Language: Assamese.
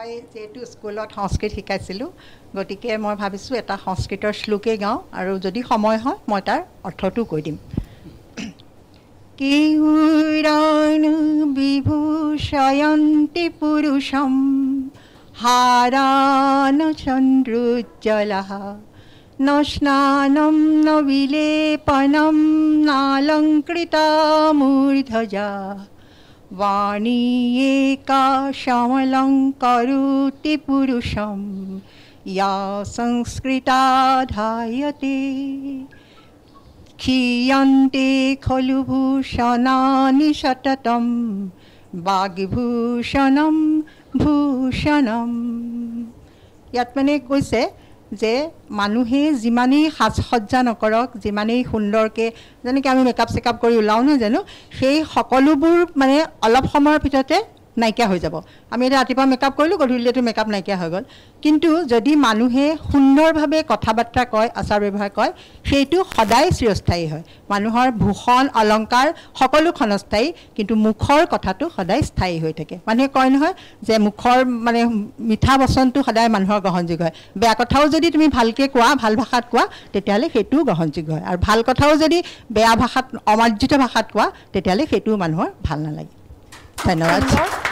মই যেহেতু স্কুলত সংস্কৃত শিকাইছিলোঁ গতিকে মই ভাবিছোঁ এটা সংস্কৃতৰ শ্লোকে গাওঁ আৰু যদি সময় হয় মই তাৰ অৰ্থটো কৈ দিম কিউৰাণু বিভূষয়ন্তি পুৰুষম হাৰান চন্দ্ৰোজ্জ্বলঃ ন স্নানম ন বিলেপনম নালংকৃতা মূৰ্ধজা वाणी एका श्यामलंकरोति पुरुषं या संस्कृता ध्यायते क्षीयन्ते खलु भूषणानि सततं वाग्भूषणं भूषणं ইয়াত মানে কৈছে যে মানুহে যিমানেই সাজসজ্জা নকৰক যিমানেই সুন্দৰকৈ যেনেকৈ আমি মেকআপ চেকআপ কৰি ওলাওঁ নহয় জানো সেই সকলোবোৰ মানে অলপ সময়ৰ ভিতৰতে নাইকিয়া হৈ যাব আমি এটা ৰাতিপুৱা মেকআপ কৰিলোঁ গধূলিটো মেকআপ নাইকিয়া হৈ গ'ল কিন্তু যদি মানুহে সুন্দৰভাৱে কথা বাৰ্তা কয় আচাৰ ব্যৱহাৰ কয় সেইটো সদায় চিৰস্থায়ী হয় মানুহৰ ভূষণ অলংকাৰ সকলো ক্ষণস্থায়ী কিন্তু মুখৰ কথাটো সদায় স্থায়ী হৈ থাকে মানুহে কয় নহয় যে মুখৰ মানে মিঠা বচনটো সদায় মানুহৰ গ্ৰহণযোগ্য হয় বেয়া কথাও যদি তুমি ভালকৈ কোৱা ভাল ভাষাত কোৱা তেতিয়াহ'লে সেইটোও গ্ৰহণযোগ্য হয় আৰু ভাল কথাও যদি বেয়া ভাষাত অমাৰ্জিত ভাষাত কোৱা তেতিয়াহ'লে সেইটোও মানুহৰ ভাল নালাগে ধন্যবাদ